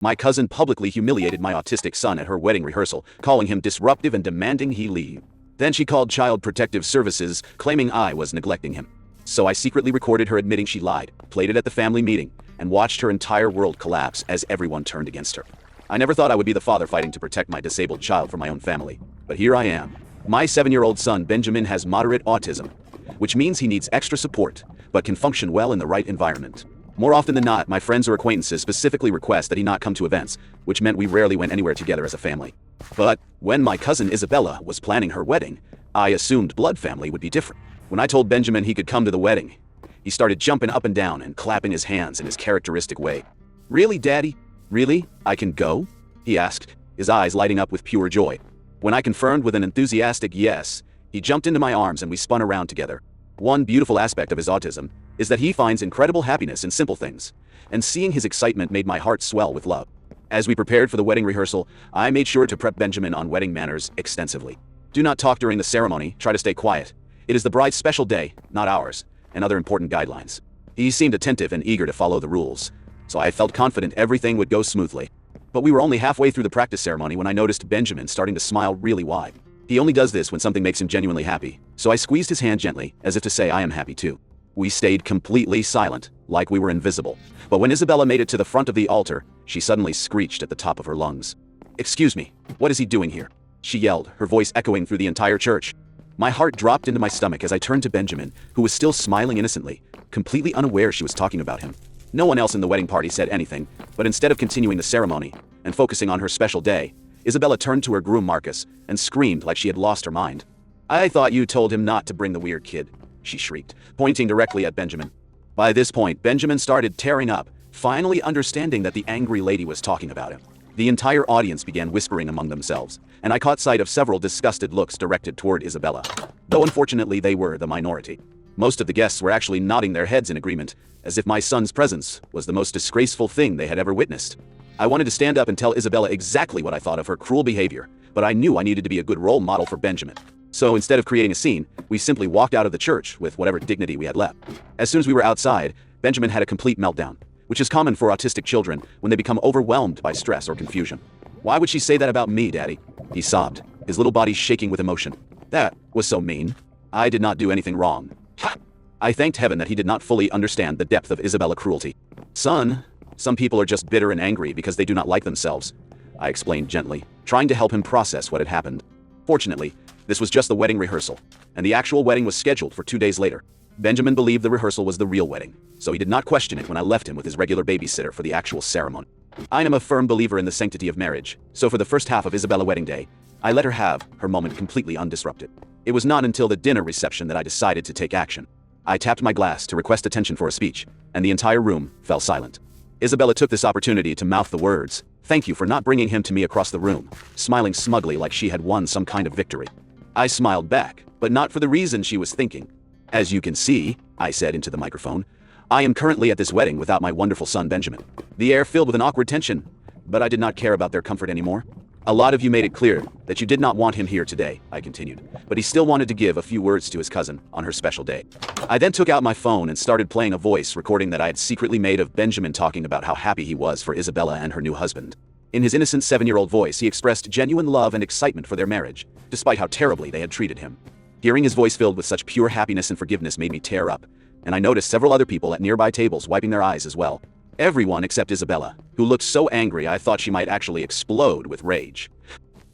My cousin publicly humiliated my autistic son at her wedding rehearsal, calling him disruptive and demanding he leave. Then she called Child Protective Services, claiming I was neglecting him. So I secretly recorded her admitting she lied, played it at the family meeting, and watched her entire world collapse as everyone turned against her. I never thought I would be the father fighting to protect my disabled child from my own family. But here I am. My 7-year-old son Benjamin has moderate autism, which means he needs extra support, but can function well in the right environment. More often than not, my friends or acquaintances specifically request that he not come to events, which meant we rarely went anywhere together as a family. But when my cousin Isabella was planning her wedding, I assumed blood family would be different. When I told Benjamin he could come to the wedding, he started jumping up and down and clapping his hands in his characteristic way. "Really, Daddy? Really? I can go?" he asked, his eyes lighting up with pure joy. When I confirmed with an enthusiastic yes, he jumped into my arms and we spun around together. One beautiful aspect of his autism is that he finds incredible happiness in simple things, and seeing his excitement made my heart swell with love. As we prepared for the wedding rehearsal, I made sure to prep Benjamin on wedding manners extensively. Do not talk during the ceremony, try to stay quiet. It is the bride's special day, not ours, and other important guidelines. He seemed attentive and eager to follow the rules, so I felt confident everything would go smoothly. But we were only halfway through the practice ceremony when I noticed Benjamin starting to smile really wide. He only does this when something makes him genuinely happy, so I squeezed his hand gently, as if to say I am happy too. We stayed completely silent, like we were invisible. But when Isabella made it to the front of the altar, she suddenly screeched at the top of her lungs. "Excuse me, what is he doing here?" she yelled, her voice echoing through the entire church. My heart dropped into my stomach as I turned to Benjamin, who was still smiling innocently, completely unaware she was talking about him. No one else in the wedding party said anything, but instead of continuing the ceremony and focusing on her special day, Isabella turned to her groom Marcus and screamed like she had lost her mind. "I thought you told him not to bring the weird kid," she shrieked, pointing directly at Benjamin. By this point, Benjamin started tearing up, finally understanding that the angry lady was talking about him. The entire audience began whispering among themselves, and I caught sight of several disgusted looks directed toward Isabella, though unfortunately they were the minority. Most of the guests were actually nodding their heads in agreement, as if my son's presence was the most disgraceful thing they had ever witnessed. I wanted to stand up and tell Isabella exactly what I thought of her cruel behavior, but I knew I needed to be a good role model for Benjamin. So instead of creating a scene, we simply walked out of the church with whatever dignity we had left. As soon as we were outside, Benjamin had a complete meltdown, which is common for autistic children when they become overwhelmed by stress or confusion. "Why would she say that about me, Daddy?" he sobbed, his little body shaking with emotion. "That was so mean. I did not do anything wrong." Ha! I thanked heaven that he did not fully understand the depth of Isabella cruelty. "Son, some people are just bitter and angry because they do not like themselves," I explained gently, trying to help him process what had happened. Fortunately, this was just the wedding rehearsal, and the actual wedding was scheduled for 2 days later. Benjamin believed the rehearsal was the real wedding, so he did not question it when I left him with his regular babysitter for the actual ceremony. I am a firm believer in the sanctity of marriage, so for the first half of Isabella's wedding day, I let her have her moment completely undisrupted. It was not until the dinner reception that I decided to take action. I tapped my glass to request attention for a speech, and the entire room fell silent. Isabella took this opportunity to mouth the words, "Thank you for not bringing him to me," across the room, smiling smugly like she had won some kind of victory. I smiled back, but not for the reason she was thinking. "As you can see," I said into the microphone, "I am currently at this wedding without my wonderful son Benjamin." The air filled with an awkward tension, but I did not care about their comfort anymore. "A lot of you made it clear that you did not want him here today," I continued, but he still wanted to give a few words to his cousin on her special day. I then took out my phone and started playing a voice recording that I had secretly made of Benjamin talking about how happy he was for Isabella and her new husband. In his innocent 7-year-old voice, he expressed genuine love and excitement for their marriage, despite how terribly they had treated him. Hearing his voice filled with such pure happiness and forgiveness made me tear up, and I noticed several other people at nearby tables wiping their eyes as well. Everyone except Isabella, who looked so angry I thought she might actually explode with rage.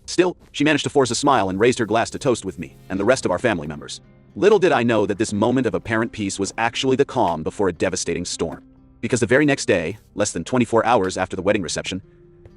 Still, she managed to force a smile and raised her glass to toast with me and the rest of our family members. Little did I know that this moment of apparent peace was actually the calm before a devastating storm. Because the very next day, less than 24 hours after the wedding reception,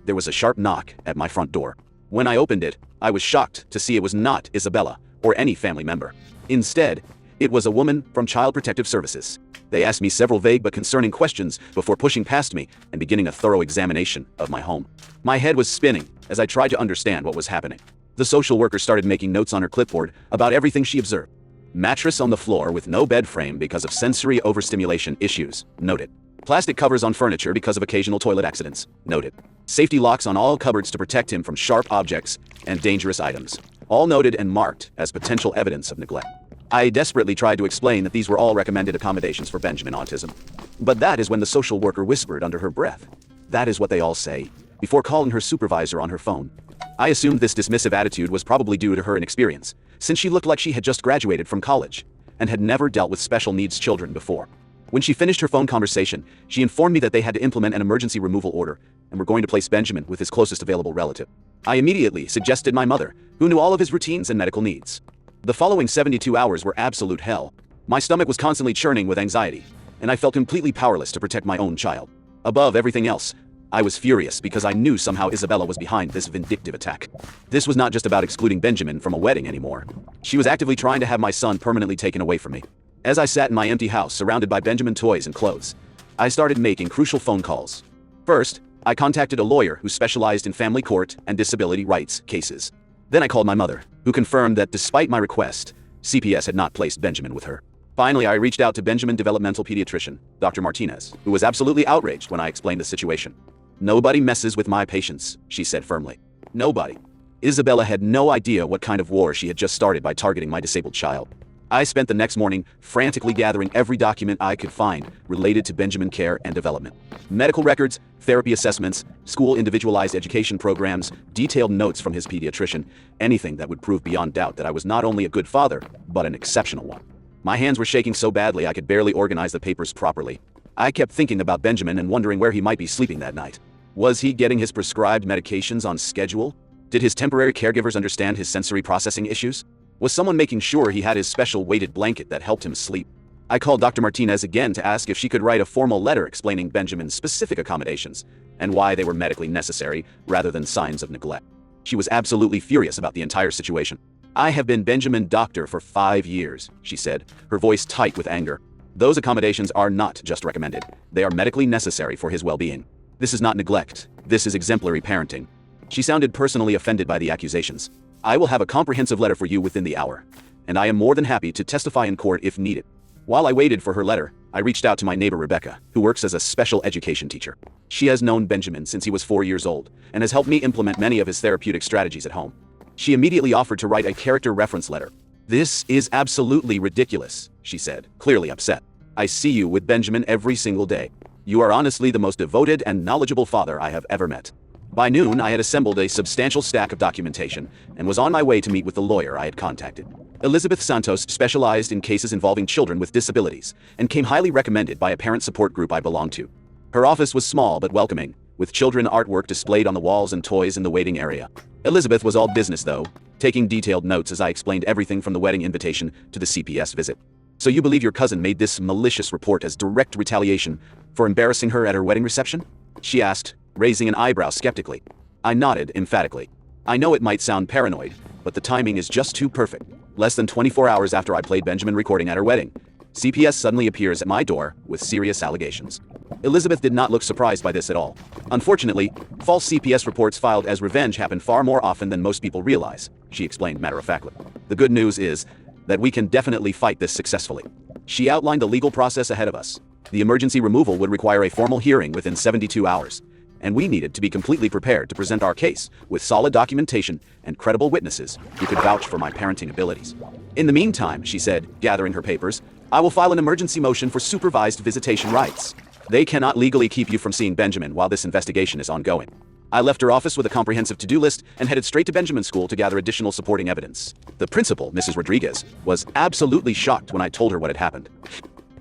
there was a sharp knock at my front door. When I opened it, I was shocked to see it was not Isabella or any family member. Instead, it was a woman from Child Protective Services. They asked me several vague but concerning questions before pushing past me and beginning a thorough examination of my home. My head was spinning as I tried to understand what was happening. The social worker started making notes on her clipboard about everything she observed. Mattress on the floor with no bed frame because of sensory overstimulation issues, noted. Plastic covers on furniture because of occasional toilet accidents, noted. Safety locks on all cupboards to protect him from sharp objects and dangerous items, all noted and marked as potential evidence of neglect. I desperately tried to explain that these were all recommended accommodations for Benjamin autism. But that is when the social worker whispered under her breath, That is what they all say, before calling her supervisor on her phone. I assumed this dismissive attitude was probably due to her inexperience, since she looked like she had just graduated from college and had never dealt with special needs children before. When she finished her phone conversation, she informed me that they had to implement an emergency removal order and were going to place Benjamin with his closest available relative. I immediately suggested my mother, who knew all of his routines and medical needs. The following 72 hours were absolute hell. My stomach was constantly churning with anxiety, and I felt completely powerless to protect my own child. Above everything else, I was furious because I knew somehow Isabella was behind this vindictive attack. This was not just about excluding Benjamin from a wedding anymore. She was actively trying to have my son permanently taken away from me. As I sat in my empty house surrounded by Benjamin toys and clothes, I started making crucial phone calls. First, I contacted a lawyer who specialized in family court and disability rights cases. Then I called my mother, who confirmed that despite my request, CPS had not placed Benjamin with her. Finally, I reached out to Benjamin developmental pediatrician, Dr. Martinez, who was absolutely outraged when I explained the situation. "Nobody messes with my patients," she said firmly. "Nobody." Isabella had no idea what kind of war she had just started by targeting my disabled child. I spent the next morning frantically gathering every document I could find related to Benjamin care and development. Medical records, therapy assessments, school individualized education programs, detailed notes from his pediatrician, anything that would prove beyond doubt that I was not only a good father, but an exceptional one. My hands were shaking so badly I could barely organize the papers properly. I kept thinking about Benjamin and wondering where he might be sleeping that night. Was he getting his prescribed medications on schedule? Did his temporary caregivers understand his sensory processing issues? Was someone making sure he had his special weighted blanket that helped him sleep? I called Dr. Martinez again to ask if she could write a formal letter explaining Benjamin's specific accommodations and why they were medically necessary rather than signs of neglect. She was absolutely furious about the entire situation. "I have been Benjamin doctor for 5 years," she said, her voice tight with anger. "Those accommodations are not just recommended. They are medically necessary for his well-being. This is not neglect. This is exemplary parenting." She sounded personally offended by the accusations. "I will have a comprehensive letter for you within the hour, and I am more than happy to testify in court if needed." While I waited for her letter, I reached out to my neighbor Rebecca, who works as a special education teacher. She has known Benjamin since he was 4 years old and has helped me implement many of his therapeutic strategies at home. She immediately offered to write a character reference letter. "This is absolutely ridiculous," she said, clearly upset. "I see you with Benjamin every single day. You are honestly the most devoted and knowledgeable father I have ever met." By noon, I had assembled a substantial stack of documentation and was on my way to meet with the lawyer I had contacted. Elizabeth Santos specialized in cases involving children with disabilities and came highly recommended by a parent support group I belonged to. Her office was small but welcoming, with children artwork displayed on the walls and toys in the waiting area. Elizabeth was all business though, taking detailed notes as I explained everything from the wedding invitation to the CPS visit. "So you believe your cousin made this malicious report as direct retaliation for embarrassing her at her wedding reception?" she asked, raising an eyebrow skeptically. I nodded emphatically. "I know it might sound paranoid, but the timing is just too perfect. Less than 24 hours after I played Benjamin recording at her wedding, CPS suddenly appears at my door with serious allegations." Elizabeth did not look surprised by this at all. "Unfortunately, false CPS reports filed as revenge happen far more often than most people realize," she explained matter-of-factly. "The good news is that we can definitely fight this successfully." She outlined the legal process ahead of us. The emergency removal would require a formal hearing within 72 hours. And we needed to be completely prepared to present our case with solid documentation and credible witnesses who could vouch for my parenting abilities. "In the meantime," she said, gathering her papers, "I will file an emergency motion for supervised visitation rights. They cannot legally keep you from seeing Benjamin while this investigation is ongoing." I left her office with a comprehensive to-do list and headed straight to Benjamin's school to gather additional supporting evidence. The principal, Mrs. Rodriguez, was absolutely shocked when I told her what had happened.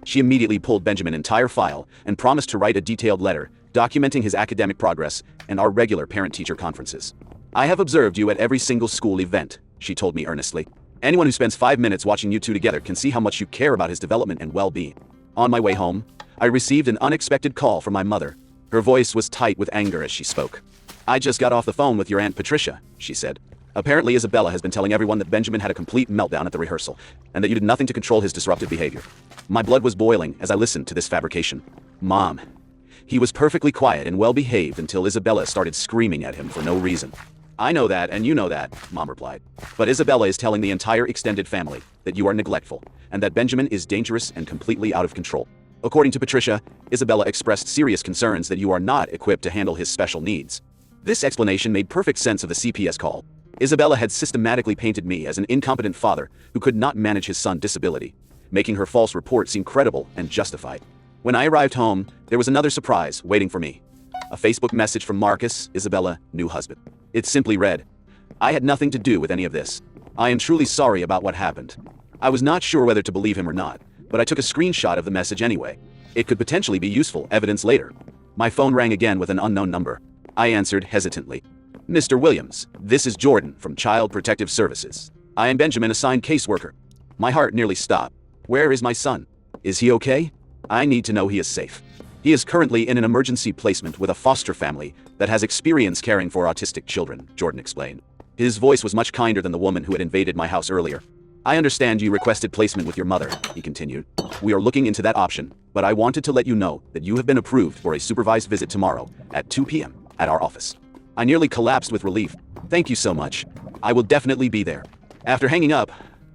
She immediately pulled Benjamin's entire file and promised to write a detailed letter documenting his academic progress and our regular parent-teacher conferences. "I have observed you at every single school event," she told me earnestly. "Anyone who spends 5 minutes watching you two together can see how much you care about his development and well-being." On my way home, I received an unexpected call from my mother. Her voice was tight with anger as she spoke. "I just got off the phone with your Aunt Patricia," she said. "Apparently Isabella has been telling everyone that Benjamin had a complete meltdown at the rehearsal, and that you did nothing to control his disruptive behavior." My blood was boiling as I listened to this fabrication. "Mom, he was perfectly quiet and well-behaved until Isabella started screaming at him for no reason." "I know that, and you know that," Mom replied. "But Isabella is telling the entire extended family that you are neglectful, and that Benjamin is dangerous and completely out of control. According to Patricia, Isabella expressed serious concerns that you are not equipped to handle his special needs." This explanation made perfect sense of the CPS call. Isabella had systematically painted me as an incompetent father who could not manage his son's disability, making her false report seem credible and justified. When I arrived home, there was another surprise waiting for me. A Facebook message from Marcus, Isabella, new husband. It simply read, "I had nothing to do with any of this. I am truly sorry about what happened." I was not sure whether to believe him or not, but I took a screenshot of the message anyway. It could potentially be useful evidence later. My phone rang again with an unknown number. I answered hesitantly. "Mr. Williams, this is Jordan from Child Protective Services. I am Benjamin, assigned caseworker." My heart nearly stopped. Where is my son? Is he okay? I need to know he is safe. He is currently in an emergency placement with a foster family that has experience caring for autistic children, Jordan explained. His voice was much kinder than the woman who had invaded my house earlier. "I understand you requested placement with your mother," he continued. "We are looking into that option, but I wanted to let you know that you have been approved for a supervised visit tomorrow at 2 p.m. at our office." I nearly collapsed with relief. "Thank you so much. I will definitely be there." After hanging up,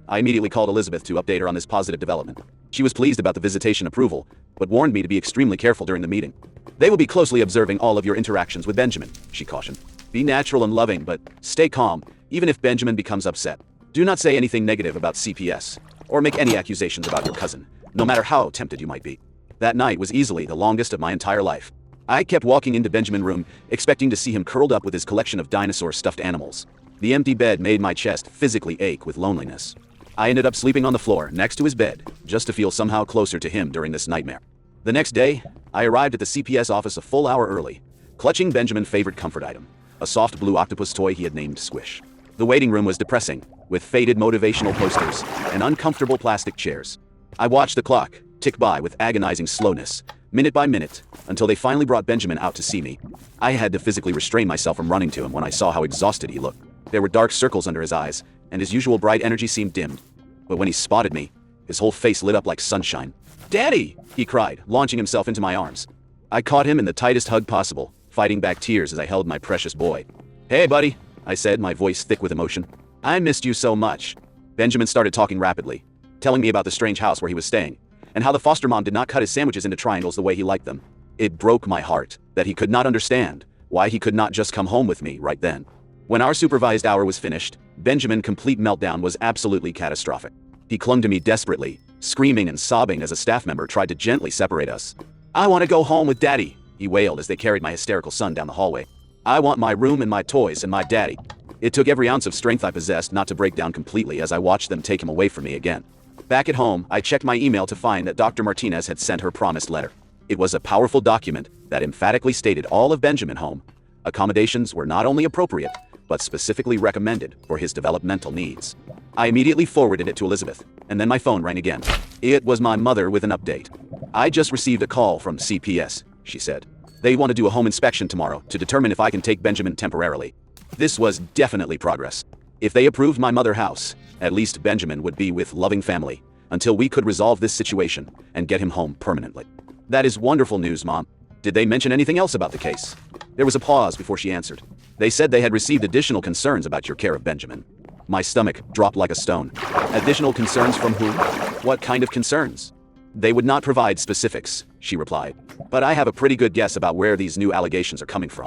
I immediately called Elizabeth to update her on this positive development. She was pleased about the visitation approval, but warned me to be extremely careful during the meeting. "They will be closely observing all of your interactions with Benjamin," she cautioned. "Be natural and loving, but stay calm, even if Benjamin becomes upset. Do not say anything negative about CPS, or make any accusations about your cousin, no matter how tempted you might be." That night was easily the longest of my entire life. I kept walking into Benjamin's room, expecting to see him curled up with his collection of dinosaur stuffed animals. The empty bed made my chest physically ache with loneliness. I ended up sleeping on the floor next to his bed, just to feel somehow closer to him during this nightmare. The next day, I arrived at the CPS office a full hour early, clutching Benjamin's favorite comfort item, a soft blue octopus toy he had named Squish. The waiting room was depressing, with faded motivational posters and uncomfortable plastic chairs. I watched the clock tick by with agonizing slowness, minute by minute, until they finally brought Benjamin out to see me. I had to physically restrain myself from running to him when I saw how exhausted he looked. There were dark circles under his eyes, and his usual bright energy seemed dimmed. But when he spotted me, his whole face lit up like sunshine. "Daddy!" he cried, launching himself into my arms. I caught him in the tightest hug possible, fighting back tears as I held my precious boy. "Hey, buddy," I said, my voice thick with emotion. "I missed you so much." Benjamin started talking rapidly, telling me about the strange house where he was staying, and how the foster mom did not cut his sandwiches into triangles the way he liked them. It broke my heart that he could not understand why he could not just come home with me right then. When our supervised hour was finished, Benjamin's complete meltdown was absolutely catastrophic. He clung to me desperately, screaming and sobbing as a staff member tried to gently separate us. "I want to go home with Daddy," he wailed as they carried my hysterical son down the hallway. "I want my room and my toys and my daddy." It took every ounce of strength I possessed not to break down completely as I watched them take him away from me again. Back at home, I checked my email to find that Dr. Martinez had sent her promised letter. It was a powerful document that emphatically stated all of Benjamin's home accommodations were not only appropriate, but specifically recommended for his developmental needs. I immediately forwarded it to Elizabeth, and then my phone rang again. It was my mother with an update. "I just received a call from CPS," she said. "They want to do a home inspection tomorrow to determine if I can take Benjamin temporarily." This was definitely progress. If they approved my mother's house, at least Benjamin would be with loving family until we could resolve this situation and get him home permanently. "That is wonderful news, Mom. Did they mention anything else about the case?" There was a pause before she answered. "They said they had received additional concerns about your care of Benjamin." My stomach dropped like a stone. "Additional concerns from whom? What kind of concerns?" "They would not provide specifics," she replied. "But I have a pretty good guess about where these new allegations are coming from."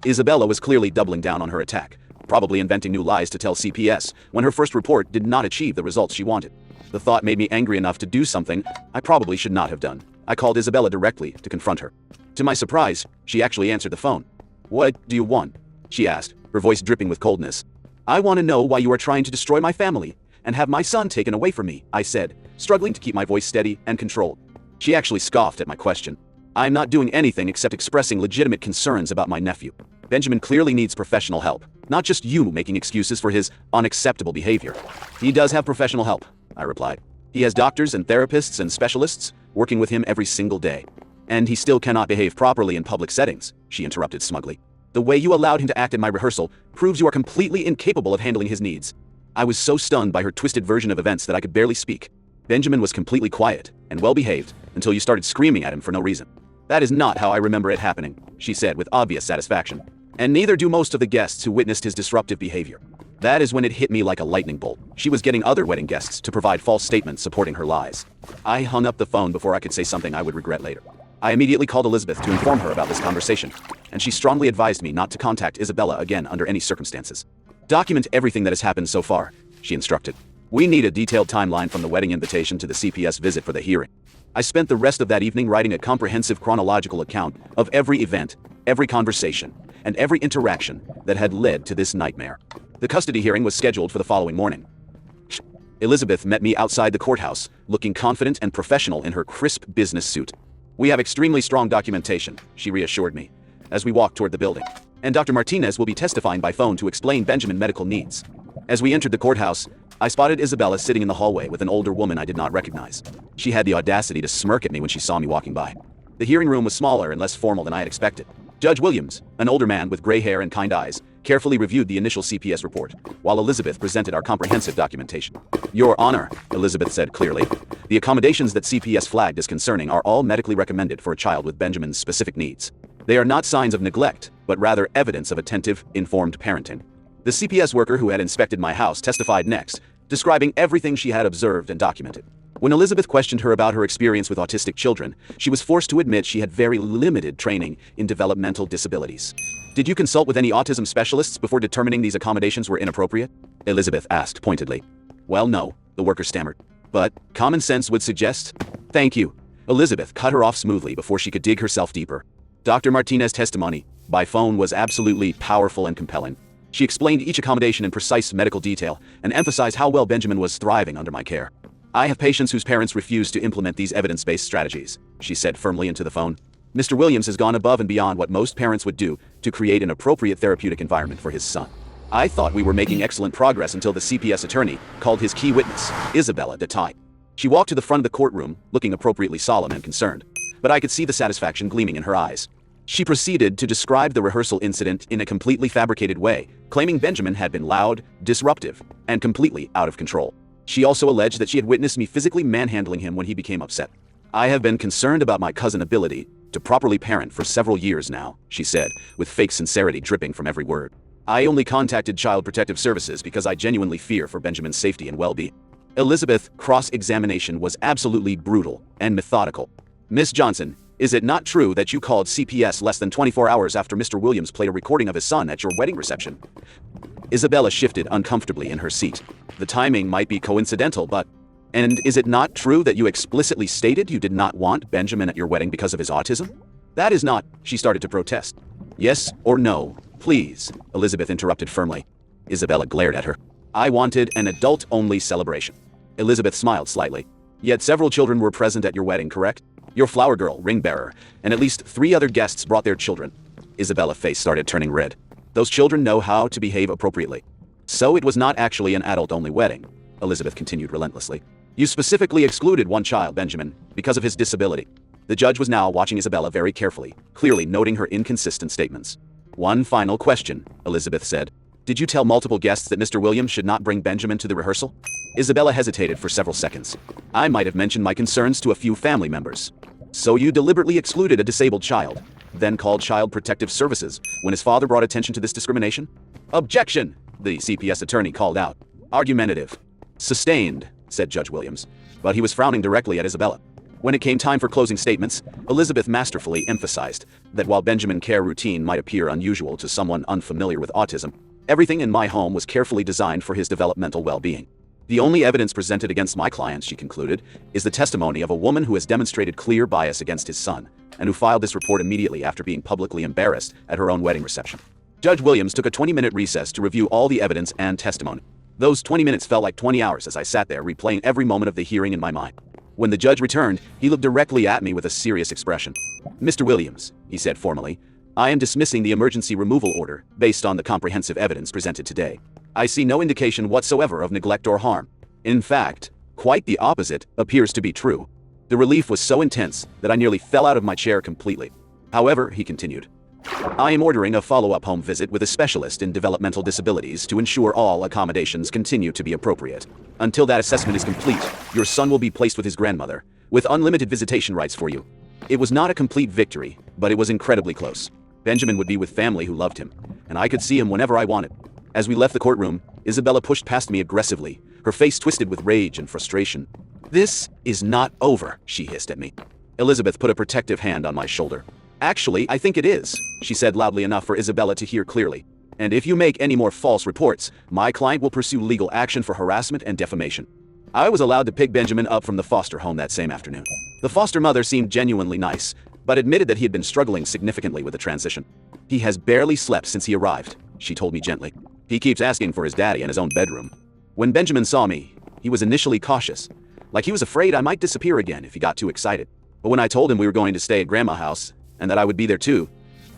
Isabella was clearly doubling down on her attack, probably inventing new lies to tell CPS when her first report did not achieve the results she wanted. The thought made me angry enough to do something I probably should not have done. I called Isabella directly to confront her. To my surprise, she actually answered the phone. "What do you want?" she asked, her voice dripping with coldness. "I want to know why you are trying to destroy my family and have my son taken away from me," I said, struggling to keep my voice steady and controlled. She actually scoffed at my question. "I am not doing anything except expressing legitimate concerns about my nephew. Benjamin clearly needs professional help, not just you making excuses for his unacceptable behavior." "He does have professional help," I replied. "He has doctors and therapists and specialists working with him every single day. And he still cannot behave properly in public settings," she interrupted smugly. "The way you allowed him to act at my rehearsal proves you are completely incapable of handling his needs." I was so stunned by her twisted version of events that I could barely speak. Benjamin was completely quiet and well-behaved until you started screaming at him for no reason. "That is not how I remember it happening," she said with obvious satisfaction. "And neither do most of the guests who witnessed his disruptive behavior." That is when it hit me like a lightning bolt. She was getting other wedding guests to provide false statements supporting her lies. I hung up the phone before I could say something I would regret later. I immediately called Elizabeth to inform her about this conversation, and she strongly advised me not to contact Isabella again under any circumstances. "Document everything that has happened so far," she instructed. "We need a detailed timeline from the wedding invitation to the CPS visit for the hearing." I spent the rest of that evening writing a comprehensive chronological account of every event, every conversation, and every interaction that had led to this nightmare. The custody hearing was scheduled for the following morning. Elizabeth met me outside the courthouse, looking confident and professional in her crisp business suit. "We have extremely strong documentation," she reassured me, as we walked toward the building. "And Dr. Martinez will be testifying by phone to explain Benjamin's medical needs." As we entered the courthouse, I spotted Isabella sitting in the hallway with an older woman I did not recognize. She had the audacity to smirk at me when she saw me walking by. The hearing room was smaller and less formal than I had expected. Judge Williams, an older man with gray hair and kind eyes, carefully reviewed the initial CPS report, while Elizabeth presented our comprehensive documentation. "Your Honor," Elizabeth said clearly, "the accommodations that CPS flagged as concerning are all medically recommended for a child with Benjamin's specific needs. They are not signs of neglect, but rather evidence of attentive, informed parenting." The CPS worker who had inspected my house testified next, describing everything she had observed and documented. When Elizabeth questioned her about her experience with autistic children, she was forced to admit she had very limited training in developmental disabilities. "Did you consult with any autism specialists before determining these accommodations were inappropriate?" Elizabeth asked pointedly. "Well, no," the worker stammered. "But common sense would suggest—" "Thank you." Elizabeth cut her off smoothly before she could dig herself deeper. Dr. Martinez's testimony, by phone, was absolutely powerful and compelling. She explained each accommodation in precise medical detail and emphasized how well Benjamin was thriving under my care. "I have patients whose parents refuse to implement these evidence-based strategies," she said firmly into the phone. "Mr. Williams has gone above and beyond what most parents would do to create an appropriate therapeutic environment for his son." I thought we were making excellent progress until the CPS attorney called his key witness, Isabella Dettai. She walked to the front of the courtroom, looking appropriately solemn and concerned, but I could see the satisfaction gleaming in her eyes. She proceeded to describe the rehearsal incident in a completely fabricated way, claiming Benjamin had been loud, disruptive, and completely out of control. She also alleged that she had witnessed me physically manhandling him when he became upset. "I have been concerned about my cousin's ability to properly parent for several years now," she said, with fake sincerity dripping from every word. "I only contacted Child Protective Services because I genuinely fear for Benjamin's safety and well-being." Elizabeth's cross-examination was absolutely brutal and methodical. "Miss Johnson, is it not true that you called CPS less than 24 hours after Mr. Williams played a recording of his son at your wedding reception?" Isabella shifted uncomfortably in her seat. "The timing might be coincidental, but— And is it not true that you explicitly stated you did not want Benjamin at your wedding because of his autism?" "That is not—" she started to protest. "Yes or no, please," Elizabeth interrupted firmly. Isabella glared at her. "I wanted an adult-only celebration." Elizabeth smiled slightly. "Yet several children were present at your wedding, correct? Your flower girl, ring bearer, and at least 3 other guests brought their children." Isabella's face started turning red. "Those children know how to behave appropriately." "So it was not actually an adult-only wedding," Elizabeth continued relentlessly. "You specifically excluded one child, Benjamin, because of his disability." The judge was now watching Isabella very carefully, clearly noting her inconsistent statements. "One final question," Elizabeth said. "Did you tell multiple guests that Mr. Williams should not bring Benjamin to the rehearsal?" Isabella hesitated for several seconds. "I might have mentioned my concerns to a few family members." "So you deliberately excluded a disabled child, then called Child Protective Services when his father brought attention to this discrimination?" "Objection!" the CPS attorney called out. "Argumentative." "Sustained," said Judge Williams, but he was frowning directly at Isabella. When it came time for closing statements, Elizabeth masterfully emphasized that while Benjamin's care routine might appear unusual to someone unfamiliar with autism, everything in my home was carefully designed for his developmental well-being. "The only evidence presented against my client," she concluded, "is the testimony of a woman who has demonstrated clear bias against his son, and who filed this report immediately after being publicly embarrassed at her own wedding reception." Judge Williams took a 20-minute recess to review all the evidence and testimony. Those 20 minutes felt like 20 hours as I sat there replaying every moment of the hearing in my mind. When the judge returned, he looked directly at me with a serious expression. "Mr. Williams," he said formally, "I am dismissing the emergency removal order based on the comprehensive evidence presented today. I see no indication whatsoever of neglect or harm. In fact, quite the opposite appears to be true." The relief was so intense that I nearly fell out of my chair completely. "However," he continued, "I am ordering a follow-up home visit with a specialist in developmental disabilities to ensure all accommodations continue to be appropriate. Until that assessment is complete, your son will be placed with his grandmother, with unlimited visitation rights for you." It was not a complete victory, but it was incredibly close. Benjamin would be with family who loved him, and I could see him whenever I wanted. As we left the courtroom, Isabella pushed past me aggressively, her face twisted with rage and frustration. "This is not over," she hissed at me. Elizabeth put a protective hand on my shoulder. "Actually, I think it is," she said loudly enough for Isabella to hear clearly. "And if you make any more false reports, my client will pursue legal action for harassment and defamation." I was allowed to pick Benjamin up from the foster home that same afternoon. The foster mother seemed genuinely nice, but admitted that he had been struggling significantly with the transition. He has barely slept since he arrived, she told me gently. He keeps asking for his daddy in his own bedroom. When Benjamin saw me, he was initially cautious, like he was afraid I might disappear again if he got too excited. But when I told him we were going to stay at Grandma's house, and that I would be there too,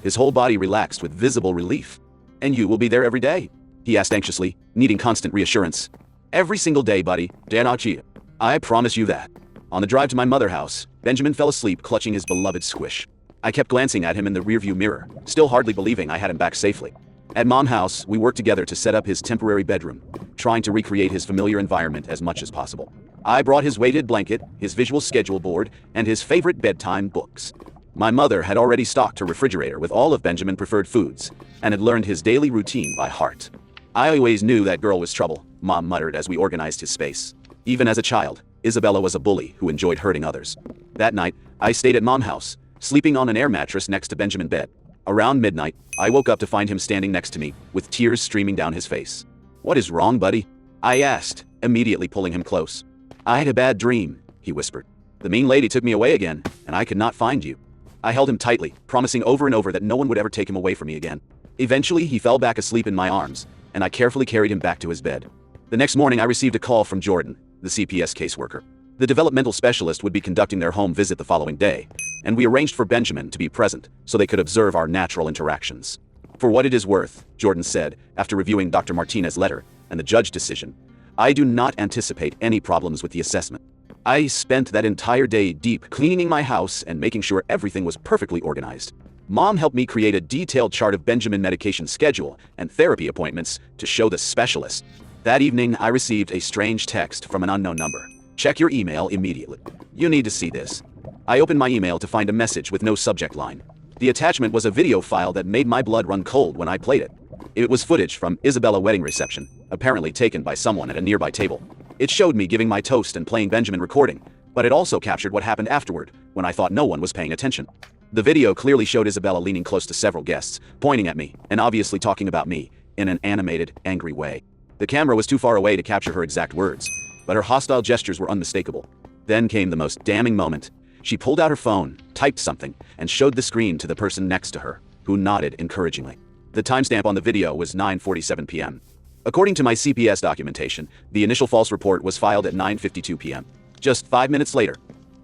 his whole body relaxed with visible relief. And you will be there every day? He asked anxiously, needing constant reassurance. Every single day, buddy, Danachi. I promise you that. On the drive to my mother's house, Benjamin fell asleep clutching his beloved squish. I kept glancing at him in the rearview mirror, still hardly believing I had him back safely. At Mom's house, we worked together to set up his temporary bedroom, trying to recreate his familiar environment as much as possible. I brought his weighted blanket, his visual schedule board, and his favorite bedtime books. My mother had already stocked her refrigerator with all of Benjamin's preferred foods, and had learned his daily routine by heart. I always knew that girl was trouble, Mom muttered as we organized his space. Even as a child, Isabella was a bully who enjoyed hurting others. That night, I stayed at Mom's house, sleeping on an air mattress next to Benjamin's bed. Around midnight, I woke up to find him standing next to me, with tears streaming down his face. What is wrong, buddy? I asked, immediately pulling him close. I had a bad dream, he whispered. The mean lady took me away again, and I could not find you. I held him tightly, promising over and over that no one would ever take him away from me again. Eventually, he fell back asleep in my arms, and I carefully carried him back to his bed. The next morning, I received a call from Jordan, the CPS caseworker. The developmental specialist would be conducting their home visit the following day, and we arranged for Benjamin to be present so they could observe our natural interactions. For what it is worth, Jordan said, after reviewing Dr. Martinez's letter and the judge decision, I do not anticipate any problems with the assessment. I spent that entire day deep cleaning my house and making sure everything was perfectly organized. Mom helped me create a detailed chart of Benjamin's medication schedule and therapy appointments to show the specialist. That evening, I received a strange text from an unknown number. Check your email immediately. You need to see this. I opened my email to find a message with no subject line. The attachment was a video file that made my blood run cold when I played it. It was footage from Isabella's wedding reception, apparently taken by someone at a nearby table. It showed me giving my toast and playing Benjamin recording, but it also captured what happened afterward, when I thought no one was paying attention. The video clearly showed Isabella leaning close to several guests, pointing at me, and obviously talking about me, in an animated, angry way. The camera was too far away to capture her exact words, but her hostile gestures were unmistakable. Then came the most damning moment. She pulled out her phone, typed something, and showed the screen to the person next to her, who nodded encouragingly. The timestamp on the video was 9:47 p.m. According to my CPS documentation, the initial false report was filed at 9:52 p.m. Just 5 minutes later,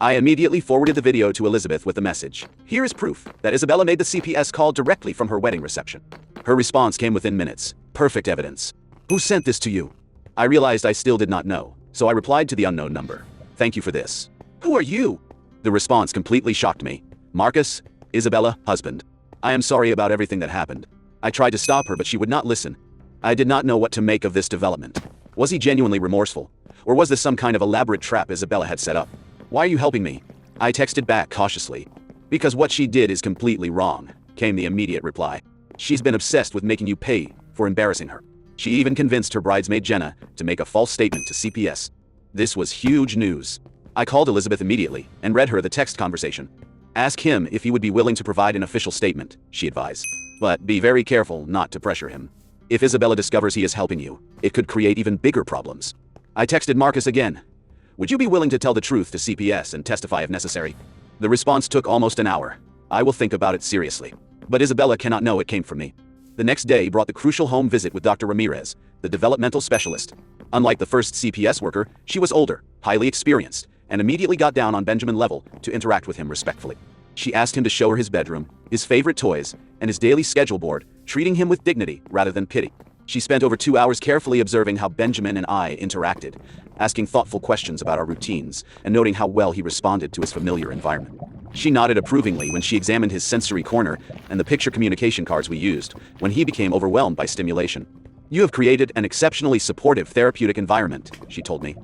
I immediately forwarded the video to Elizabeth with the message. Here is proof that Isabella made the CPS call directly from her wedding reception. Her response came within minutes. Perfect evidence. Who sent this to you? I realized I still did not know, so I replied to the unknown number. Thank you for this. Who are you? The response completely shocked me. Marcus, Isabella, husband. I am sorry about everything that happened. I tried to stop her, but she would not listen. I did not know what to make of this development. Was he genuinely remorseful? Or was this some kind of elaborate trap Isabella had set up? Why are you helping me? I texted back cautiously. Because what she did is completely wrong, came the immediate reply. She's been obsessed with making you pay for embarrassing her. She even convinced her bridesmaid Jenna to make a false statement to CPS. This was huge news. I called Elizabeth immediately and read her the text conversation. Ask him if he would be willing to provide an official statement, she advised. But be very careful not to pressure him. If Isabella discovers he is helping you, it could create even bigger problems. I texted Marcus again. Would you be willing to tell the truth to CPS and testify if necessary? The response took almost an hour. I will think about it seriously. But Isabella cannot know it came from me. The next day brought the crucial home visit with Dr. Ramirez, the developmental specialist. Unlike the first CPS worker, she was older, highly experienced, and immediately got down on Benjamin level to interact with him respectfully. She asked him to show her his bedroom, his favorite toys, and his daily schedule board, treating him with dignity rather than pity. She spent over 2 hours carefully observing how Benjamin and I interacted, asking thoughtful questions about our routines, and noting how well he responded to his familiar environment. She nodded approvingly when she examined his sensory corner and the picture communication cards we used when he became overwhelmed by stimulation. You have created an exceptionally supportive therapeutic environment, she told me.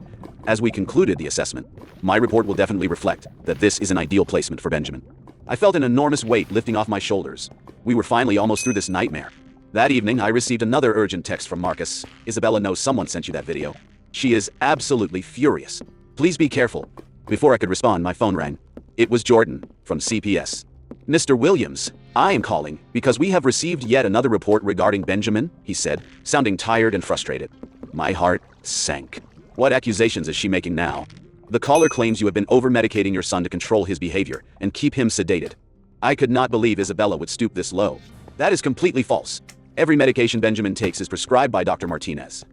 As we concluded the assessment, my report will definitely reflect that this is an ideal placement for Benjamin. I felt an enormous weight lifting off my shoulders. We were finally almost through this nightmare. That evening, I received another urgent text from Marcus. Isabella knows someone sent you that video. She is absolutely furious. Please be careful. Before I could respond, my phone rang. It was Jordan, from CPS. Mr. Williams, I am calling because we have received yet another report regarding Benjamin, he said, sounding tired and frustrated. My heart sank. What accusations is she making now? The caller claims you have been over-medicating your son to control his behavior and keep him sedated. I could not believe Isabella would stoop this low. That is completely false. Every medication Benjamin takes is prescribed by Dr. Martinez,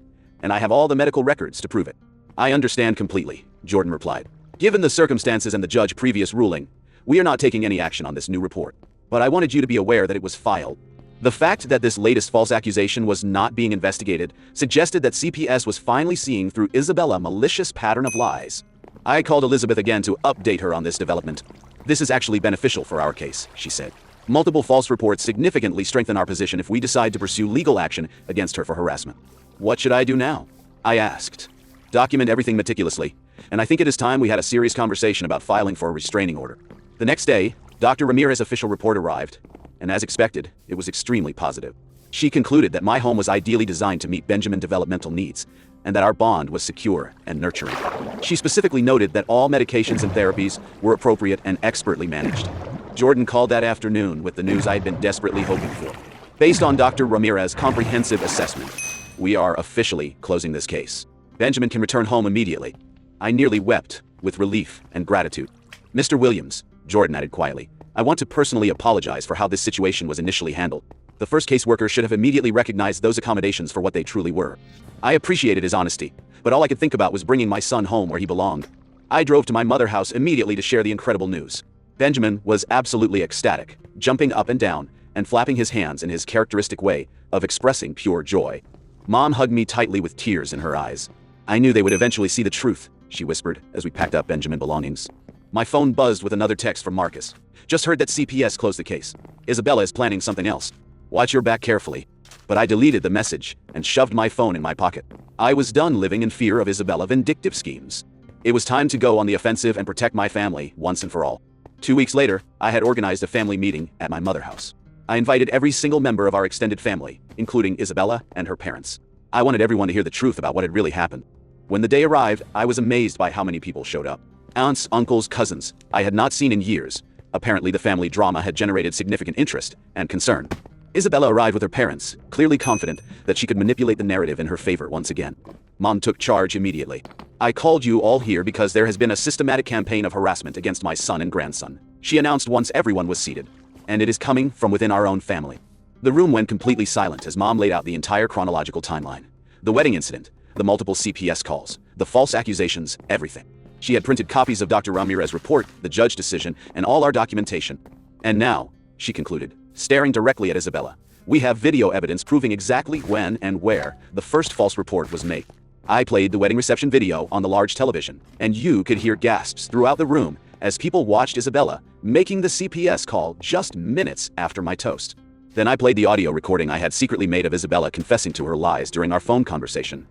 and I have all the medical records to prove it. I understand completely, Jordan replied. Given the circumstances and the judge's previous ruling, we are not taking any action on this new report. But I wanted you to be aware that it was filed. The fact that this latest false accusation was not being investigated suggested that CPS was finally seeing through Isabella's malicious pattern of lies. I called Elizabeth again to update her on this development. This is actually beneficial for our case, she said. Multiple false reports significantly strengthen our position if we decide to pursue legal action against her for harassment. What should I do now? I asked. Document everything meticulously, and I think it is time we had a serious conversation about filing for a restraining order. The next day, Dr. Ramirez's official report arrived, and as expected, it was extremely positive. She concluded that my home was ideally designed to meet Benjamin's developmental needs, and that our bond was secure and nurturing. She specifically noted that all medications and therapies were appropriate and expertly managed. Jordan called that afternoon with the news I had been desperately hoping for. Based on Dr. Ramirez's comprehensive assessment, we are officially closing this case. Benjamin can return home immediately. I nearly wept with relief and gratitude. Mr. Williams, Jordan added quietly, I want to personally apologize for how this situation was initially handled. The first caseworker should have immediately recognized those accommodations for what they truly were. I appreciated his honesty, but all I could think about was bringing my son home where he belonged. I drove to my mother's house immediately to share the incredible news. Benjamin was absolutely ecstatic, jumping up and down and flapping his hands in his characteristic way of expressing pure joy. Mom hugged me tightly with tears in her eyes. I knew they would eventually see the truth, she whispered as we packed up Benjamin's belongings. My phone buzzed with another text from Marcus. Just heard that CPS closed the case. Isabella is planning something else. Watch your back carefully. But I deleted the message and shoved my phone in my pocket. I was done living in fear of Isabella's vindictive schemes. It was time to go on the offensive and protect my family once and for all. 2 weeks later, I had organized a family meeting at my mother's house. I invited every single member of our extended family, including Isabella and her parents. I wanted everyone to hear the truth about what had really happened. When the day arrived, I was amazed by how many people showed up. Aunts, uncles, cousins I had not seen in years. Apparently the family drama had generated significant interest and concern. Isabella arrived with her parents, clearly confident that she could manipulate the narrative in her favor once again. Mom took charge immediately. I called you all here because there has been a systematic campaign of harassment against my son and grandson, she announced once everyone was seated. And it is coming from within our own family. The room went completely silent as Mom laid out the entire chronological timeline. The wedding incident, the multiple CPS calls, the false accusations, everything. She had printed copies of Dr. Ramirez's report, the judge decision, and all our documentation. And now, she concluded, staring directly at Isabella, we have video evidence proving exactly when and where the first false report was made. I played the wedding reception video on the large television, and you could hear gasps throughout the room as people watched Isabella making the CPS call just minutes after my toast. Then I played the audio recording I had secretly made of Isabella confessing to her lies during our phone conversation.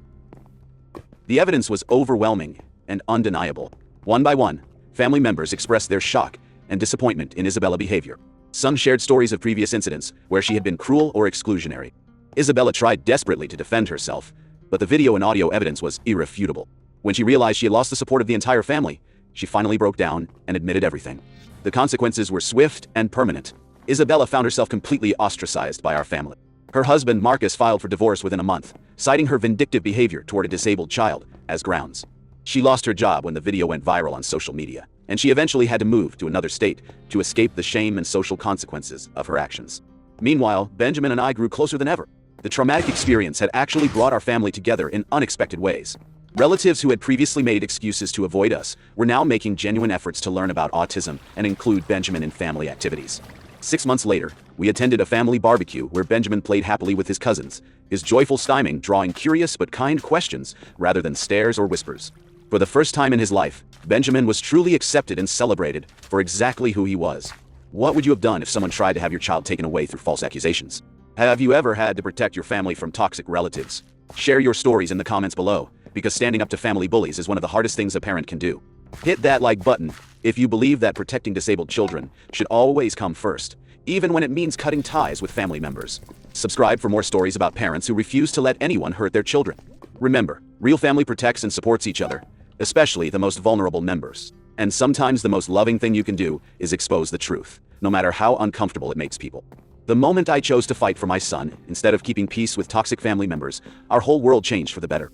The evidence was overwhelming and undeniable. One by one, family members expressed their shock and disappointment in Isabella's behavior. Some shared stories of previous incidents where she had been cruel or exclusionary. Isabella tried desperately to defend herself, but the video and audio evidence was irrefutable. When she realized she had lost the support of the entire family, she finally broke down and admitted everything. The consequences were swift and permanent. Isabella found herself completely ostracized by our family. Her husband, Marcus, filed for divorce within a month, citing her vindictive behavior toward a disabled child as grounds. She lost her job when the video went viral on social media, and she eventually had to move to another state to escape the shame and social consequences of her actions. Meanwhile, Benjamin and I grew closer than ever. The traumatic experience had actually brought our family together in unexpected ways. Relatives who had previously made excuses to avoid us were now making genuine efforts to learn about autism and include Benjamin in family activities. 6 months later, we attended a family barbecue where Benjamin played happily with his cousins, his joyful styming drawing curious but kind questions rather than stares or whispers. For the first time in his life, Benjamin was truly accepted and celebrated for exactly who he was. What would you have done if someone tried to have your child taken away through false accusations? Have you ever had to protect your family from toxic relatives? Share your stories in the comments below, because standing up to family bullies is one of the hardest things a parent can do. Hit that like button if you believe that protecting disabled children should always come first, even when it means cutting ties with family members. Subscribe for more stories about parents who refuse to let anyone hurt their children. Remember, real family protects and supports each other, especially the most vulnerable members. And sometimes the most loving thing you can do is expose the truth, no matter how uncomfortable it makes people. The moment I chose to fight for my son, instead of keeping peace with toxic family members, our whole world changed for the better.